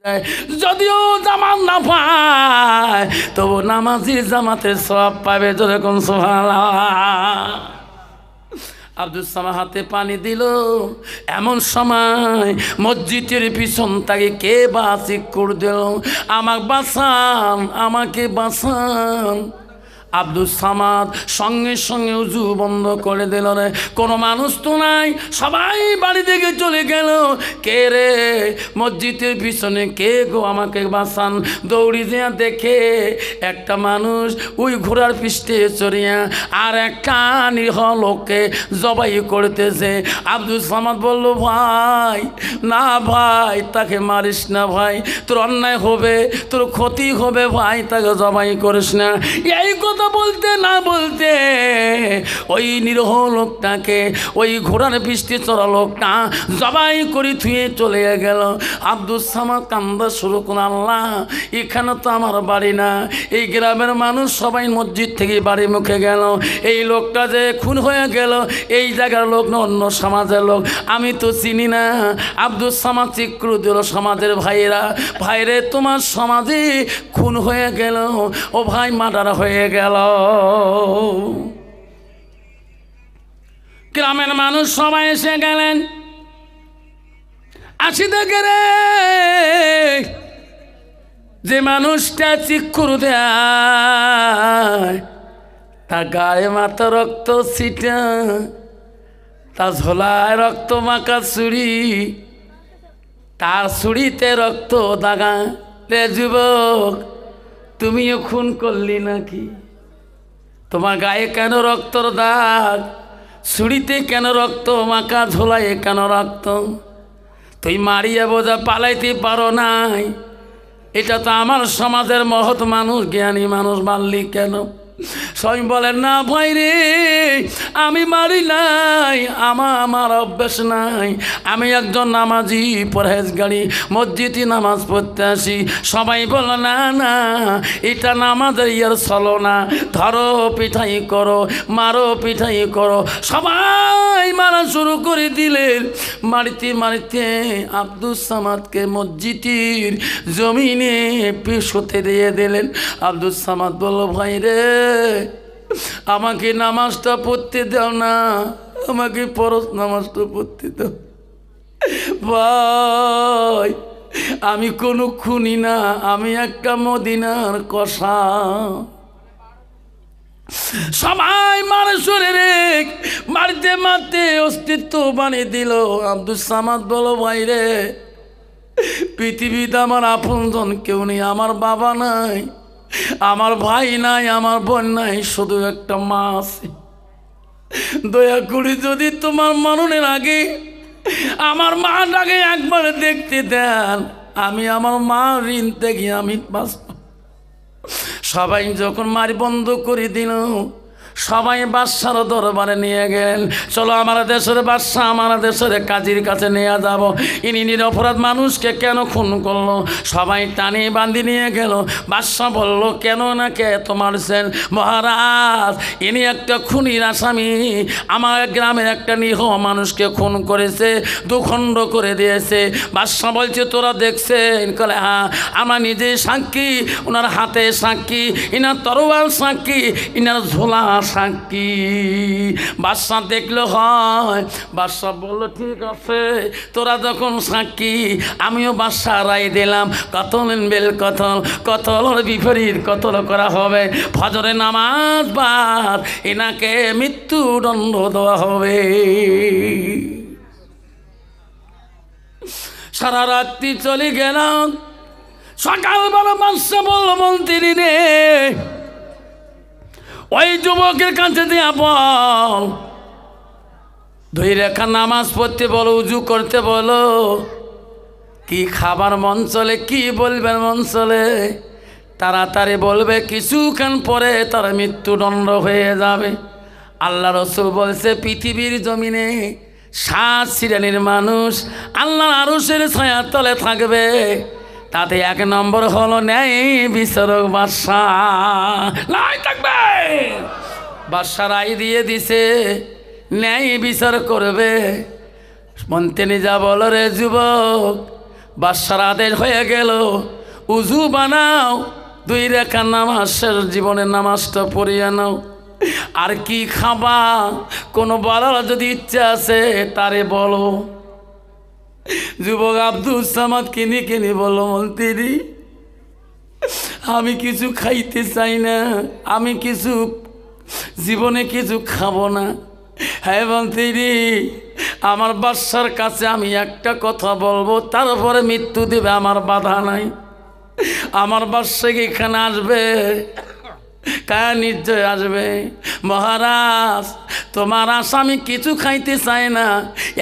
যদিও জামাত না পায় তবু নামাজি জামাতের সওয়াব পাবে। যেরকম সুবহানাল্লাহ। আব্দুস সামাদ হাতে পানি দিল। এমন সময় মসজিদের পিছন থেকে কে বাসি করে দিল, আমাকে বাঁচান, আমাকে বাঁচান। আব্দুস সামাদ সঙ্গে সঙ্গে উজু বন্ধ করে দিল। রে কোনো মানুষ তো নাই, সবাই বাড়ি থেকে চলে গেল। কে রে মসজিদের পিছনে কে গো, আমাকে বাঁচান। দৌড়ি দিয়া দেখে একটা মানুষ ওই ঘোড়ার পৃষ্ঠে চড়িয়া আর একটা নিরীহ লোককে জবাই করতেছে। আব্দুস সামাদ বলল, ভাই না ভাই, তাকে মারিস না ভাই, তোর অন্যায় হবে, তোর ক্ষতি হবে ভাই, তাকে জবাই করিস না। এই কথা বলতে না বলতে ওই নিরীহ লোকটাকে, ওই ঘোড়ার পৃষ্ঠে চড়া লোকটা জবাই করে থুয়ে চলে গেল। আব্দুস সামাদ কান্দা শুরু করল, আল্লাহ এখানে তো আমার বাড়ি না, এই গ্রামের মানুষ সবাই মসজিদ থেকে বাড়ি মুখে গেল, এই লোকটা যে খুন হয়ে গেল এই জায়গার লোক না অন্য সমাজের লোক, আমি তো চিনি না। আব্দুস সামাদ চিক্রু দিল, সমাজের ভাইয়েরা, ভাইরে তোমার সমাজে খুন হয়ে গেল, ও ভাই মার্ডার হয়ে গেল। গ্রামের মানুষ সবাই এসে গেলেন। আসি দেখে রে যে মানুষটা চিক্কুর দেয় তার গায়ে মাথা রক্ত ছিটা, তার ঝোলায় রক্ত মাখা ছুরি, তার ছুরিতে রক্ত দাগা। রে যুবক, তুমিও খুন করলি নাকি? তোমার গায়ে কেন রক্তর দাগ? ছুরিতে কেন রক্ত মাখা? ঝোলায় কেন রক্ত? তুই মারিয়া বোঝা পালাইতে পারো নাই? এটা তো আমার সমাজের মহৎ মানুষ, জ্ঞানী মানুষ, মারলি কেন? সবাই বলেন, না ভাই রে, আমি মারি নাই, আমার অভ্যাস নাই, আমি একজন নামাজি পরহেজগারী, মসজিদে নামাজ পড়তে আসি। সবাই বল, না না, এটা নামাজের ইয়ার চলো না, ধরো পিঠাই করো, মারো পিঠাই করো। সবাই মারা শুরু করে দিলেন। মারিতে মারিতে আব্দুস সামাদকে মসজিদের জমিনে পিছতে দিয়ে দিলেন। আব্দুস সামাদ বলল, ভাই রে, আমাকে নামাজটা পড়তে দাও না, আমাকে ফরজ নামাজটা পড়তে দাও। ভাই আমি কোনো খুনি না, আমি একটা মদিনার কষা। সবাই মারে শরীরে মারতে মারতে অস্তিত্ব বানিয়ে দিল। আব্দুস সামাদ বলো, ভাই রে, পৃথিবীতে আমার আপনজন কেউ নেই, আমার বাবা নাই, আমার ভাই নাই, আমার বোন নাই, শুধু একটা মা আছে। দয়া করে যদি তোমার মরণের আগে আমার মাটাকে একবার দেখতে দেন, আমি আমার মা ঋণ থেকে আমি বাঁচব। সবাই যখন মারি বন্ধ করে দিল, সবাই বাদশার দরবারে নিয়ে গেলেন। চলো আমার দেশের বাদশা, আমার দেশের কাজীর কাছে নিয়ে যাব, ইনি নিরপরাধ মানুষকে কেন খুন করলো? সবাই টানে বান্ধি নিয়ে গেল। বাদশা বলল, কেন না কে মারছেন? মহারাজ, ইনি একটা খুনির আসামি, আমার গ্রামের একটা নিরীহ মানুষকে খুন করেছে, দুখণ্ড করে দিয়েছে। বাদশা বলছে, তোরা দেখছেন? কলে, হ্যাঁ, আমরা নিজে সাক্ষী, ওনার হাতে সাক্ষী, ইনার তরোয়াল সাক্ষী, ইনার ঝোলা সাক্ষী। বাদশা দেখলো হয়। বাদশা বললো, ঠিক আছে, তোরা যখন সাক্ষী, আমিও বাদশা রায় দিলাম, কতল বেল কতল, কতলের বিপরীত কতল করা হবে। ফজরে নামাজ বাদ এনাকে মৃত্যুদণ্ড দেওয়া হবে। সারা রাত্রি চলে গেলাম। সকালবেলা বাদশা বলল, মন্ত্রী রে, ওই যুবকের কাছে দিয়া বল, দুই রেখা নামাজ পড়তে বলো, উজু করতে বলো, কি খাবার মন চলে, কি বলবেন মন চলে, তাড়াতাড়ি বলবে, কিছুক্ষণ পরে তার মৃত্যুদণ্ড হয়ে যাবে। আল্লাহ রসুল বলছে, পৃথিবীর জমিনে 7 শ্রেণীর মানুষ আল্লাহর আরশের ছায়ার তলে থাকবে, তাতে 1 নম্বর হলো ন্যায় বিচারক বাদশাহ। নাই থাকবে, বাদশা রায় দিয়ে দিছে, ন্যায় বিচার করবে। মন্ত্রী যা বলো, রে যুবক, বাদশার আদেশ হয়ে গেল, উজু বানাও, 2 রাকাত নামাজের জীবনের নামাজটা পড়িয়া নাও। আর কি খাবা, কোনো বলার যদি ইচ্ছা আছে তারে বলো। যুবক আব্দুল সামাদ কিনি বলো, মন্ত্রী আমি কিছু খাইতে চাই না, আমি কিছু জীবনে কিছু খাবো না। হ্যাঁ মন্ত্রী, আমার বাদশার কাছে আমি একটা কথা বলবো, তারপরে মৃত্যু দেবে, আমার বাধা নাই। আমার বাদশা কি এখানে আসবে? কার নিশ্চয় আসবে। মহারাজ, তোমার আসামি কিছু খাইতে চায় না,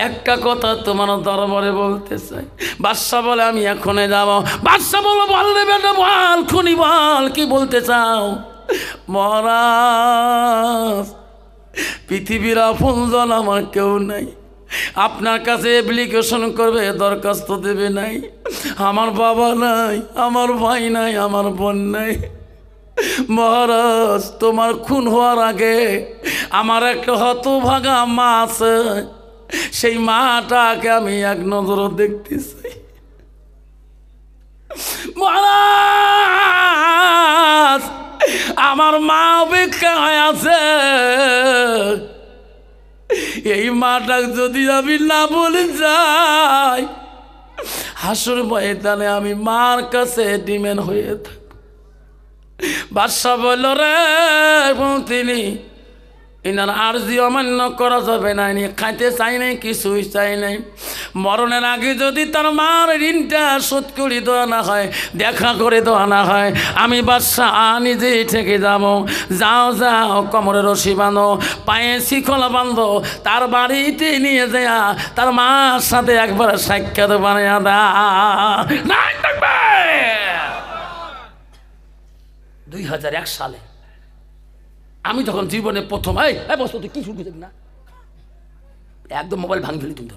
একটা কথা তোমার দরবারে বলতে চাই। বাদশা বলে আমি এখনই যাব। বাদশা বলো, বল রে বেটা, বল, খুনি বল, কি বলতে চাও? মহারাজ, পৃথিবীর আপনজন আমার কেউ নাই, আপনার কাছে অ্যাপ্লিকেশন করবে, দরখাস্ত দেবে নাই। আমার বাবা নাই, আমার ভাই নাই, আমার বোন নাই। মহারাজ, তোমার খুন হওয়ার আগে আমার একটা হতভাগা মা আছে, সেই মাটাকে আমি এক নজর দেখতে চাই। মহারাজ, আমার মা অপেক্ষা হয়ে আছে, এই মাটাকে যদি আমি না বলে যাই, হাসুর ময়দানে আমি মার কাছে ডিমেন হয়ে থাকি। বাদশা বলল, রে তিনি ইনার আরজি অমান্য করা যাবে না, ইনি খাইতে চাই নাই, কিছুই চাই নাই। মরণের আগে যদি তার মার ঋণটা শোধ করে দেওয়া না হয়, দেখা করে দেওয়া না হয়, আমি বাদশা নিজেই থেকে যাব। যাও যাও, কোমরে রশি বাঁধো, পায়ে শিখলা বাঁধো, তার বাড়িতে নিয়ে যায়া তার মার সাথে একবার সাক্ষাৎ বানিয়ে দা। 2001 সালে আমি যখন জীবনে প্রথম, এই বস্তু তুই কি শুরু করছিস না, একদম মোবাইল ভাঙি ফেলি তুমি।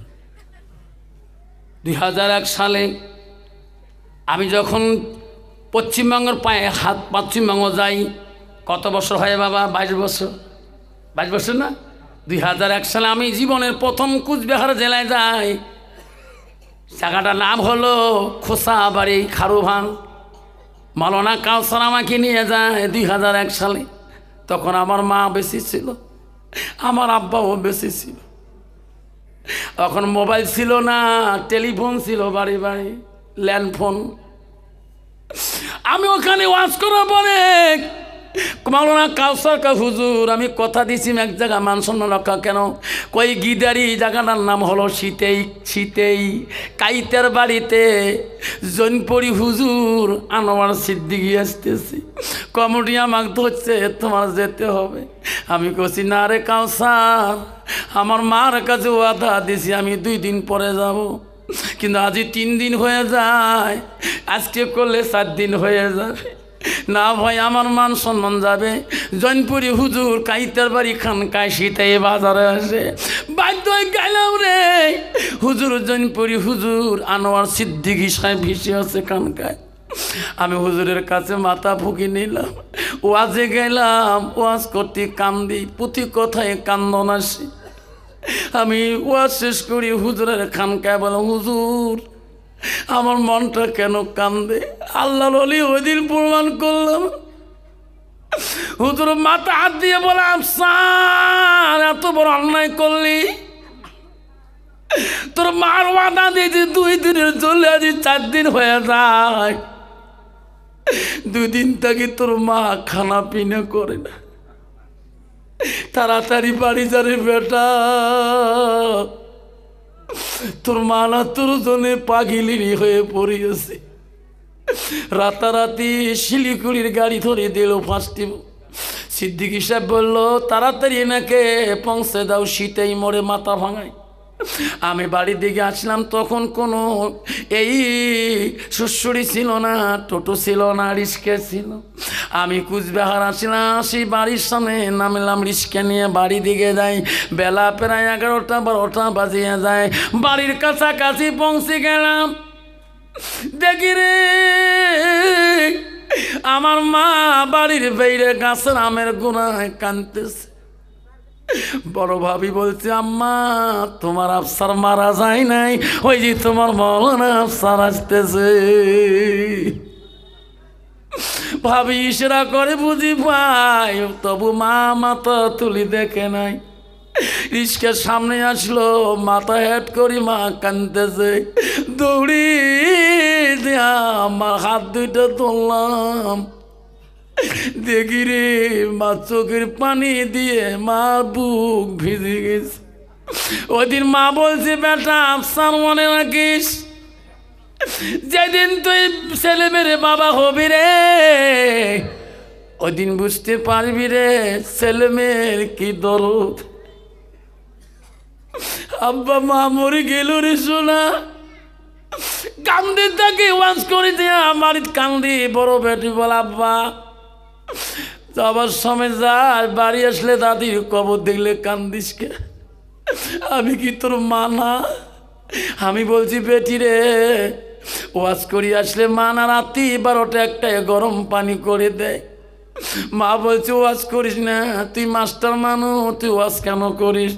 2001 সালে আমি যখন পশ্চিমবঙ্গের পায়ে হাত, পশ্চিমবঙ্গ যাই, কত বছর হয় বাবা? 22 বছর। 22 বছর না? 2001 সালে আমি জীবনের প্রথম কুচবিহার জেলায় যাই। জায়গাটার নাম হলো খোসাবাড়ি, খারুভান। মাওলানা কাউসার আমাকে নিয়ে যায় 2001 সালে। তখন আমার মা বেশি ছিল, আমার আব্বাও বেশি ছিল। তখন মোবাইল ছিল না, টেলিফোন ছিল বাড়ি বাড়ি, ল্যান্ডফোন। আমি ওখানে ওয়াজ করার পরে মাওলানা কাউসার কা হুজুর, আমি কথা দিছি এক জায়গা মান সম্মান রক্ষা, কেন কই গিদারি, জায়গাটার নাম হলো শীতেই কাইতের বাড়িতে জৈনপুরি হুজুর আনোয়ার সিদ্দিকী আসতেছি, কমিটি আমাকে ধরছে, তোমার যেতে হবে। আমি কছি, না রে কাউসার, আমার মার কাছে ওয়াদা দিছি আমি 2 দিন পরে যাব, কিন্তু আজ 3 দিন হয়ে যায়, আজকে করলে 4 দিন হয়ে যাবে। না ভাই, আমার মান সম্মান যাবে। জৈনপুরি হুজুর কাইতের বাড়ি খানকায় শীতে বাজারে আসে, বাধ্য হয়ে গেলাম রে। হুজুর জৈনপুরি হুজুর আনোয়ার সিদ্দিকী সাহেব ভেসে আছে খানকায়। আমি হুজুরের কাছে মাথা ফুকি নিলাম, ওয়াজে গেলাম, ওয়াজ করতে কান্দি, প্রতি কথায় কান্দন আসে। আমি ওয়াজ শেষ করি হুজুরের খানকায় বললাম, হুজুর আমার মনটা কেন কান্দে? আল্লাহর ওলি ওই দিন প্রমাণ করলাম। হুজুর মাথা হাত দিয়ে বললাম, স্যার এত বড় অন্যায় করলি, তোর মার ওয়াদা দিয়েছি 2 দিনের চলে, আজ 4 দিন হয়ে যায়, 2 দিন থেকে তোর মা খানা পিনা করে না, তাড়াতাড়ি বাড়ি যারে বেটা, তোর মা না তোর জন্য পাগিলিনি হয়ে পড়িয়েছে। রাতারাতি শিলিগুড়ির গাড়ি ধরে দিল ফার্স্টে। সিদ্দিকী সাহেব বললো, তাড়াতাড়ি এনাকে পৌঁছে দাও, শীতেই মরে মাথা ভাঙায়। আমি বাড়ির দিকে আসলাম, তখন কোনো এই সুসুড়ি ছিল না, টোটো ছিল না, রিস্কে ছিল। আমি কুচবিহার আসলাম, সেই বাড়ির সামনে নামলাম, রিস্কে নিয়ে বাড়ি দিকে যাই। বেলা প্রায় 11টা 12টা বাজিয়ে যায়। বাড়ির কাছাকাছি পৌঁছে গেলাম, দেখি রে আমার মা বাড়ির বাইরে গাছের আমের গোড়ায় কাঁদতেছে। বড় ভাবি বলছে আম্মা তোমার আফসার মারা যায় নাই, ওই যে তোমার মৌলানা আফসার আসতেছে। ভাবি ইশারা করে বুঝি পাই, তবু মা মাথা তুলি দেখে নাই। রিস্কার সামনে আসলো, মাথা হেড করি মা কাঁদতেছে। দৌড়ি দিয়া আমার হাত দুইটা তুললাম, দেখি রে মা চোখের পানি দিয়ে মা বুক ভিজে গেছে। ওই দিন মা বলছে বেটা আফসার মনে রাখিস, যেদিন তুই ছেলে মেরে বাবা হবি রে ওই দিন বুঝতে পারবি রে ছেলে মেয়ের কি দরদ। আব্বা মা মরে গেল রে সোনা, কান্দি তাকে ওয়াজ করে দিয়া আমার কান্দি। বড় বেটি বল আব্বা যাবার সময় যায়, বাড়ি আসলে দাদির কবর দেখলে কান্দিস কে? আমি কি তোর মা না? আমি বলছি বেটি রে ওয়াজ করি আসলে মা না রাত্রি 12টা 1টায় গরম পানি করে দেয়। মা বলছে ওয়াজ করিস না, তুই মাস্টার মানু, তুই ওয়াজ কেন করিস?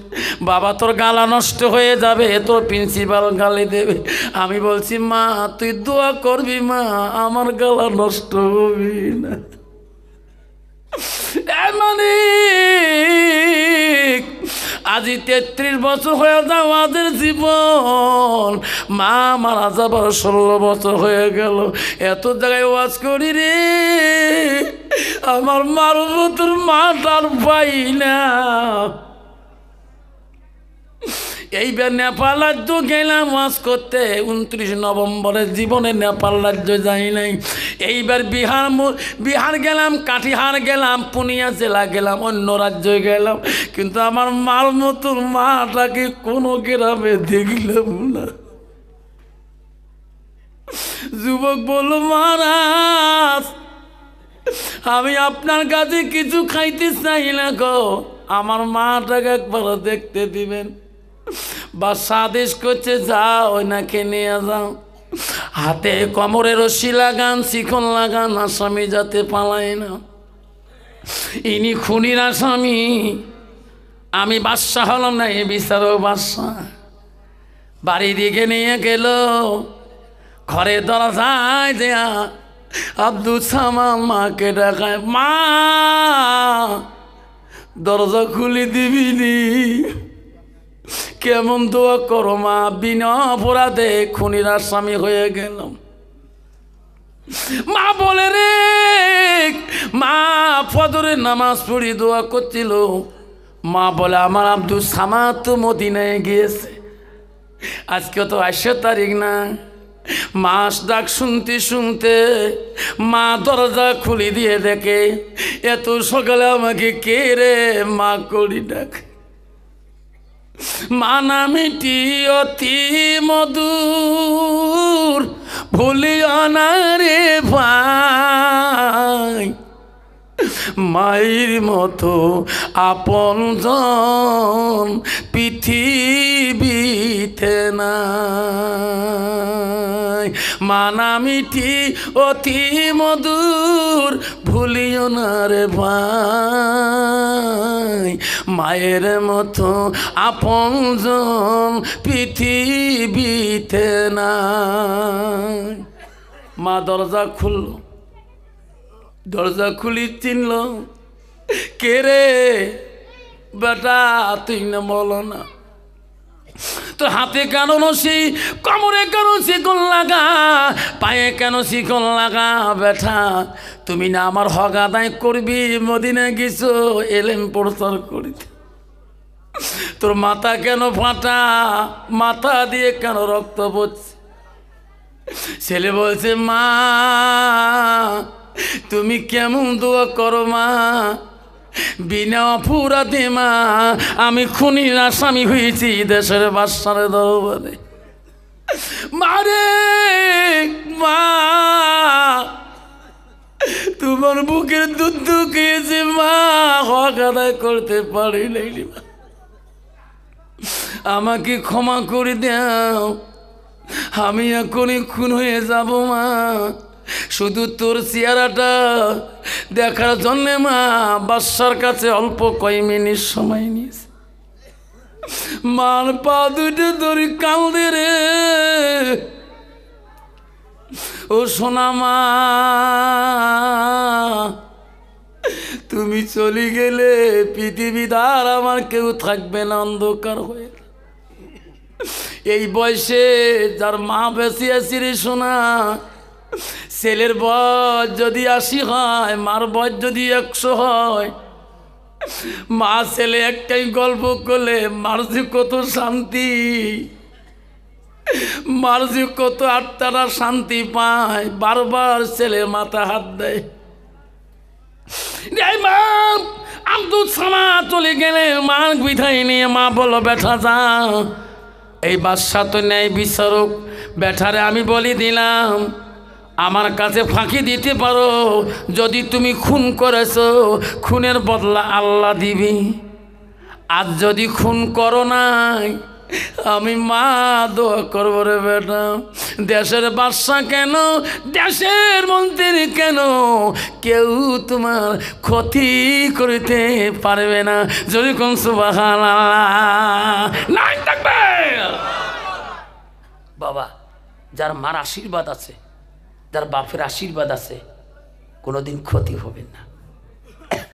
বাবা তোর গালা নষ্ট হয়ে যাবে, তোর প্রিন্সিপাল গালি দেবে। আমি বলছি মা তুই দোয়া করবি মা, আমার গালা নষ্ট হবি না। মানে আজি 33 বছর হয়ে যাও আমাদের জীবন, মা মারা যাবার 16 বছর হয়ে গেল। এত জায়গায় ওয়াজ করি রে, আমার মার মতোর মাটার পাই না। এইবার নেপাল রাজ্য গেলাম ওয়াজ করতে, 29 নভেম্বরের জীবনে নেপাল রাজ্য যাই নাই। এইবার বিহার গেলাম, কাটিহার গেলাম, পুনিয়া জেলা গেলাম, অন্য রাজ্যে গেলাম, কিন্তু আমার মার মতন মাটাকে কোনো গ্রামে দেখলাম না। যুবক বলল মহারাজ আমি আপনার কাছে কিছু খাইতে চাই না গো, আমার মাটাকে একবার দেখতে দিবেন। বাদশা আদেশ করছে যাও ওনাকে নিয়ে যাও, হাতে কোমরে রশি লাগান, শিকল লাগান, আসামি যাতে পালায় না। ইনি খুনির আসামি, আমি বাদশা হলাম না, এ বিচারক বাদশা। বাড়ি দিকে নিয়ে গেল, ঘরে দরজায় দেয়া আব্দুল সামাদ মাকে ডাকায়, মা দরজা খুলে দিবিনি? কেমন দোয়া করো মা, বিনা অপরাধে খুনির আসামি হয়ে গেলাম। মা বলে রে, মা ফজরের নামাজ পড়ি দোয়া করছিল। মা বলে আমার আব্দুল সামাদ তো মদিনায় গিয়েছে, আজকে তো 28 তারিখ না। মাস ডাক শুনতে শুনতে মা দরজা খুলে দিয়ে দেখে এত সকালে আমাকে কে রে মা করি ডাক। মা নামটি অতি মধুর ভুলিও না রে ভাই, মায়ের মতো আপনজন পৃথিবীতে নাই। মা নামটি অতি মধুর ভুলিও না রে ভাই, মায়ের মতো আপনজন পৃথিবীতে নাই। মা দরজা খুলল, দরজা খুলি চিনল, কে রে বেটা তুই না বলো না, তো হাতে কেন নসি, কোমরে কেন শিকল লাগা, পায়ে কেন শিকল লাগা? বেটা তুমি না আমার হক আদায় করবি, মদিনায় গেছো এলেম প্রচার করিতে, তোর মাথা কেন ফাটা, মাথা দিয়ে কেন রক্ত পড়ছে? ছেলে বলছে মা তুমি কেমন দোয়া করো মা, বিনা অপরাধে মা আমি খুনির আসামি হয়েছি দেশের বাদশার দরবারে। মারে মা তোমার বুকের দুধ খেয়েছে মা, হক আদায় করতে পারি নাই মা, আমাকে ক্ষমা করে দাও, আমি এখনই খুন হয়ে যাব মা, শুধু তোর চেহারাটা দেখার জন্যে মা বাদশার কাছে অল্প কয় মিনিট সময় নিয়েছে। মার পা দুটো ধরি কান্দে রে, ও সোনা মা তুমি চলে গেলে পৃথিবীদার আমার কেউ থাকবে না, অন্ধকার হয়ে। এই বয়সে যার মা বেশি আছি রে সোনা, ছেলের বয়স যদি 80 হয়, মার বয়স যদি 100 হয়, মা ছেলে একটাই গল্প করলে মার যে কত শান্তি, মার যে কত আত্মারা শান্তি পায়, বারবার ছেলের মাথা হাত দেয়। মা আব্দুল সামাদ চলে গেলে মা বিদায় নিয়ে মা বলো বেটা যা, এই বাদশা তো ন্যায় বিচারক, বেটারে আমি বলি দিলাম আমার কাছে ফাঁকি দিতে পারো, যদি তুমি খুন করেছো খুনের বদলা আল্লাহ দিবি, আর যদি খুন করো নাই আমি মা দোয়া করবো রে বেটা। দেশের বাদশা কেন, দেশের মন্ত্রী কেন, কেউ তোমার ক্ষতি করতে পারবে না। যদি কোন সুবহানাল্লাহ থাকবে। বাবা যার মার আশীর্বাদ আছে, যার বাপের আশীর্বাদ আছে, কোনোদিন ক্ষতি হবে না।